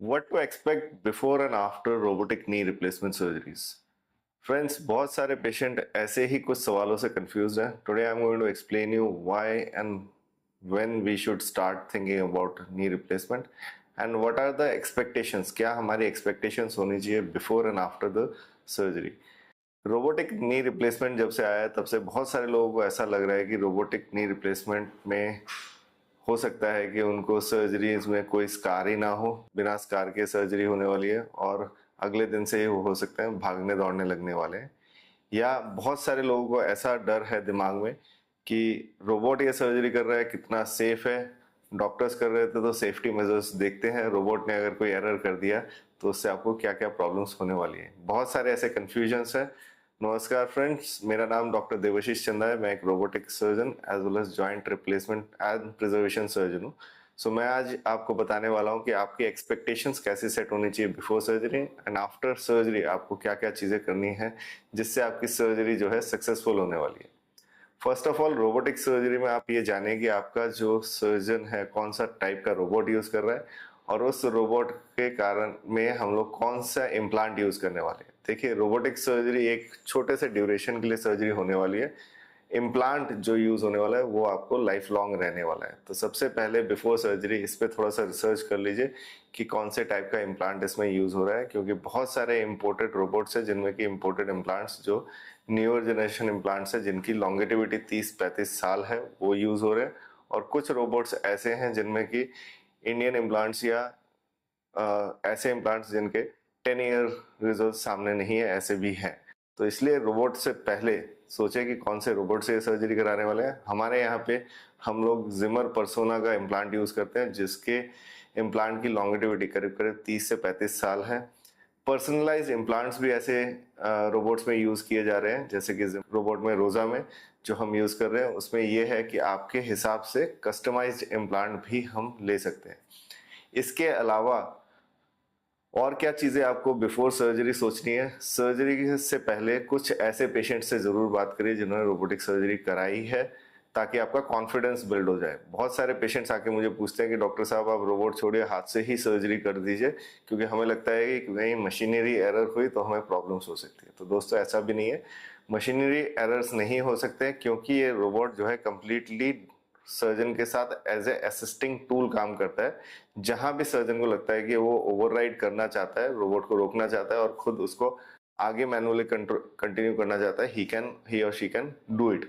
What to expect before and after robotic knee replacement surgeries? Friends, बहुत सारे patient ऐसे ही कुछ सवालों से कंफ्यूज हैं. Today I am going to explain you why and when we should start thinking about knee replacement and what are the expectations. क्या हमारी expectations होनी चाहिए before and after the surgery. Robotic knee replacement जब से आया है तब से बहुत सारे लोगों को ऐसा लग रहा है कि रोबोटिक नी रिप्लेसमेंट में हो सकता है कि उनको सर्जरीज में कोई स्कार ही ना हो, बिना स्कार के सर्जरी होने वाली है और अगले दिन से ही वो हो सकता है भागने दौड़ने लगने वाले हैं. या बहुत सारे लोगों को ऐसा डर है दिमाग में कि रोबोट ये सर्जरी कर रहा है, कितना सेफ है. डॉक्टर्स कर रहे थे तो सेफ्टी मेजर्स देखते हैं, रोबोट ने अगर कोई एरर कर दिया तो उससे आपको क्या क्या प्रॉब्लम्स होने वाली है. बहुत सारे ऐसे कंफ्यूजन्स हैं. नमस्कार फ्रेंड्स, मेरा नाम डॉक्टर देवाशीष चंदा है. मैं एक robotic surgeon as well as joint replacement and preservation surgeon हूँ. सो मैं आज आपको बताने वाला हूँ कि आपकी एक्सपेक्टेशंस कैसे सेट होनी चाहिए before surgery and after surgery. आपको क्या क्या चीज़ें करनी है जिससे आपकी सर्जरी जो है सक्सेसफुल होने वाली है. First of all, robotic surgery में आप ये जानें कि आपका जो सर्जन है कौन सा टाइप का रोबोट यूज़ कर रहा है और उस रोबोट के कारण में हम लोग कौन सा इम्प्लांट यूज़ करने वाले हैं. देखिए, रोबोटिक सर्जरी एक छोटे से ड्यूरेशन के लिए सर्जरी होने वाली है. इम्प्लांट जो यूज होने वाला है वो आपको लाइफ लॉन्ग रहने वाला है. तो सबसे पहले बिफोर सर्जरी इस पे थोड़ा सा रिसर्च कर लीजिए कि कौन से टाइप का इम्प्लांट इसमें यूज हो रहा है, क्योंकि बहुत सारे इम्पोर्टेड रोबोट्स हैं जिनमें कि इम्पोर्टेड इम्प्लांट्स जो न्यूअर जनरेशन इम्प्लांट्स है जिनकी लॉन्गेटिविटी 30-35 साल है वो यूज हो रहे हैं. और कुछ रोबोट्स ऐसे हैं जिनमें कि इंडियन इम्प्लांट्स या ऐसे इम्प्लांट्स जिनके 10 ईयर रिजल्ट सामने नहीं है, ऐसे भी हैं. तो इसलिए रोबोट से पहले सोचे कि कौन से रोबोट से सर्जरी कराने वाले हैं. हमारे यहाँ पे हम लोग जिमर पर्सोना का इम्प्लांट यूज करते हैं जिसके इम्प्लांट की लॉन्गेटिविटी करीब करीब 30 से 35 साल है. पर्सनलाइज इम्प्लांट्स भी ऐसे रोबोट्स में यूज किए जा रहे हैं, जैसे कि रोबोट में रोजा में जो हम यूज कर रहे हैं उसमें यह है कि आपके हिसाब से कस्टमाइज्ड इम्प्लांट भी हम ले सकते हैं. इसके अलावा और क्या चीजें आपको बिफोर सर्जरी सोचनी है. सर्जरी से पहले कुछ ऐसे पेशेंट से जरूर बात करिए जिन्होंने रोबोटिक सर्जरी कराई है, ताकि आपका कॉन्फिडेंस बिल्ड हो जाए. बहुत सारे पेशेंट्स आके मुझे पूछते हैं कि डॉक्टर साहब आप रोबोट छोड़िए, हाथ से ही सर्जरी कर दीजिए, क्योंकि हमें लगता है कि कहीं मशीनरी एरर हुई तो हमें प्रॉब्लम्स हो सकती है. तो दोस्तों, ऐसा भी नहीं है. मशीनरी एरर्स नहीं हो सकते क्योंकि ये रोबोट जो है कंप्लीटली सर्जन के साथ एज ए असिस्टिंग टूल काम करता है. जहां भी सर्जन को लगता है कि वो ओवरराइड करना चाहता है, रोबोट को रोकना चाहता है और खुद उसको आगे मैनुअली कंटिन्यू करना चाहता है, ही और she can do it.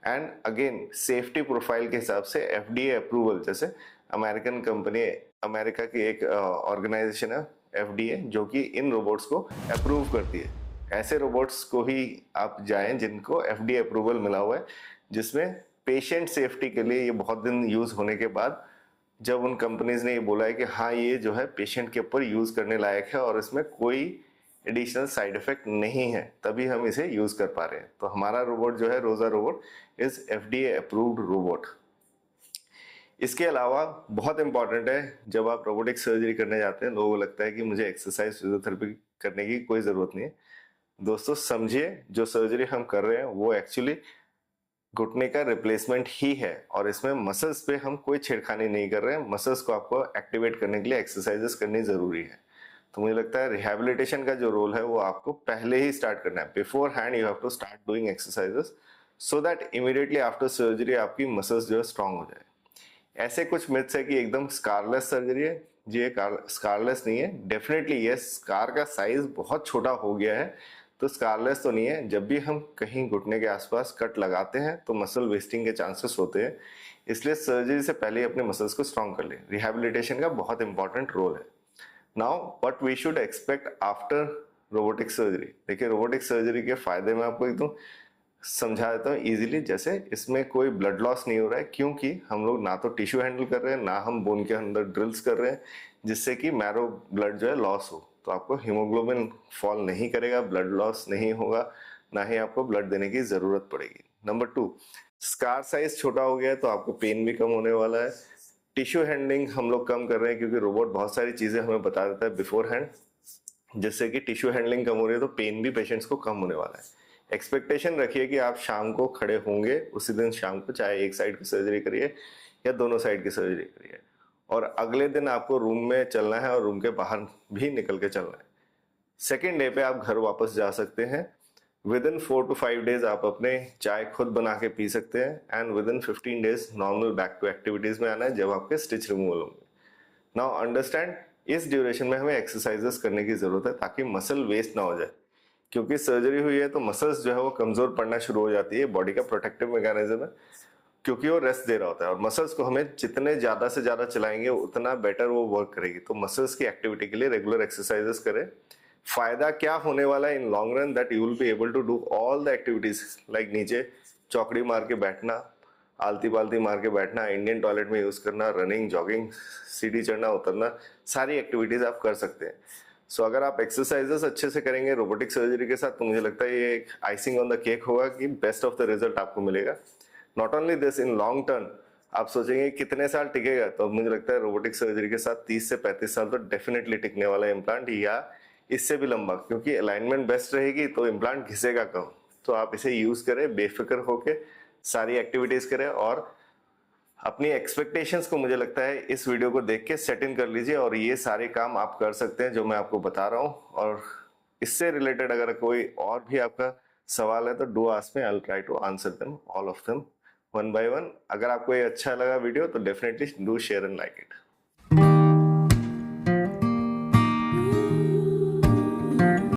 And again, safety profile के हिसाब से एफडीए अप्रूवल, जैसे अमेरिकन कंपनी, अमेरिका की एक ऑर्गेनाइजेशन है एफडीए, जो कि इन रोबोट्स को अप्रूव करती है. ऐसे रोबोट्स को ही आप जाएं जिनको एफडीए अप्रूवल मिला हुआ है, जिसमें पेशेंट सेफ्टी के लिए ये बहुत दिन यूज होने के बाद जब उन कंपनीज ने ये बोला है कि हाँ ये जो है पेशेंट के ऊपर यूज करने लायक है और इसमें कोई एडिशनल साइड इफेक्ट नहीं है, तभी हम इसे यूज कर पा रहे हैं. तो हमारा रोबोट जो है रोजा robot is FDA approved robot. इसके अलावा बहुत इंपॉर्टेंट है, जब आप रोबोटिक सर्जरी करने जाते हैं लोगों को लगता है कि मुझे एक्सरसाइज फिजियोथेरेपी करने की कोई जरूरत नहीं है. दोस्तों समझिए, जो सर्जरी हम कर रहे हैं वो एक्चुअली घुटने का रिप्लेसमेंट ही है और इसमें मसल्स पे हम कोई छेड़खानी नहीं कर रहे हैं. मसल्स को आपको एक्टिवेट करने के लिए एक्सरसाइजेस करनी जरूरी है. तो मुझे लगता है रिहैबिलिटेशन का जो रोल है वो आपको पहले ही स्टार्ट करना है. Beforehand you have to start doing exercises so that immediately after surgery आपकी मसल्स जो है स्ट्रांग हो जाए. ऐसे कुछ मिथ्स है कि एकदम स्कारलेस सर्जरी है. जी, ये स्कारलेस नहीं है. डेफिनेटली ये स्कार का साइज बहुत छोटा हो गया है, तो स्कारलेस तो नहीं है. जब भी हम कहीं घुटने के आसपास कट लगाते हैं तो मसल वेस्टिंग के चांसेस होते हैं, इसलिए सर्जरी से पहले अपने मसल्स को स्ट्रांग कर लें. रिहैबिलिटेशन का बहुत इंपॉर्टेंट रोल है. Now what we should expect after robotic surgery. देखिए, रोबोटिक सर्जरी के फायदे में आपको एकदम समझा देता हूँ इजीली. जैसे इसमें कोई ब्लड लॉस नहीं हो रहा है, क्योंकि हम लोग ना तो टिश्यू हैंडल कर रहे हैं ना हम बोन के अंदर ड्रिल्स कर रहे हैं जिससे कि मैरो ब्लड जो है लॉस हो. तो आपको हीमोग्लोबिन फॉल नहीं करेगा, ब्लड लॉस नहीं होगा, ना ही आपको ब्लड देने की जरूरत पड़ेगी. नंबर 2, स्कार साइज छोटा हो गया है तो आपको पेन भी कम होने वाला है. टिश्यू हैंडलिंग हम लोग कम कर रहे हैं क्योंकि रोबोट बहुत सारी चीजें हमें बता देता है बिफोर हैंड, जिससे कि टिश्यू हैंडलिंग कम हो रही है तो पेन भी पेशेंट्स को कम होने वाला है. एक्सपेक्टेशन रखिए कि आप शाम को खड़े होंगे उसी दिन शाम को, चाहे एक साइड की सर्जरी करिए या दोनों साइड की सर्जरी करिए. और अगले दिन आपको रूम में चलना है और रूम के बाहर भी निकल के चलना है। सेकेंड डे पे आप घर वापस जा सकते हैं। विद इन 4 to 5 days आप अपने चाय खुद बना के पी सकते हैं and within 15 days normal back to activities में आना है जब आपके स्टिच रिमूवल होंगे। नाउ अंडरस्टैंड, इस ड्यूरेशन में हमें एक्सरसाइजेस करने की जरूरत है ताकि मसल वेस्ट ना हो जाए, क्योंकि सर्जरी हुई है तो मसल्स जो है वो कमजोर पड़ना शुरू हो जाती है। बॉडी का प्रोटेक्टिव मैकेनिज्म है, क्योंकि वो रेस्ट दे रहा होता है और मसल्स को हमें जितने ज्यादा से ज्यादा चलाएंगे उतना बेटर वो वर्क करेगी। तो मसल्स की एक्टिविटी के लिए रेगुलर एक्सरसाइजेस करें। फायदा क्या होने वाला है in long run, that you will be able to do all the activities like नीचे चौकड़ी मार के बैठना, आलती पालती मार के बैठना, इंडियन टॉयलेट में यूज करना, रनिंग, जॉगिंग, सीढ़ी चढ़ना उतरना, सारी एक्टिविटीज आप कर सकते हैं। सो अगर आप एक्सरसाइजेस अच्छे से करेंगे रोबोटिक सर्जरी के साथ तो मुझे लगता है ये एक आइसिंग ऑन द केक होगा कि बेस्ट ऑफ द रिजल्ट आपको मिलेगा। Not only this, in long term आप सोचेंगे कितने साल टिकेगा, तो मुझे लगता है रोबोटिक सर्जरी के साथ 30 से 35 साल तो डेफिनेटली टिकने वाला है इम्प्लांट, या इससे भी लंबा, क्योंकि अलाइनमेंट बेस्ट रहेगी तो इम्प्लांट घिसेगा कम। तो आप इसे यूज करें, बेफिक्र होके सारी एक्टिविटीज करें और अपनी एक्सपेक्टेशंस को मुझे लगता है इस वीडियो को देख के सेट इन कर लीजिए और ये सारे काम आप कर सकते हैं जो मैं आपको बता रहा हूँ। और इससे रिलेटेड अगर कोई और भी आपका सवाल है तो do ask me, I will try to answer them all of them one by one. अगर आपको ये अच्छा लगा वीडियो तो definitely do share and like it.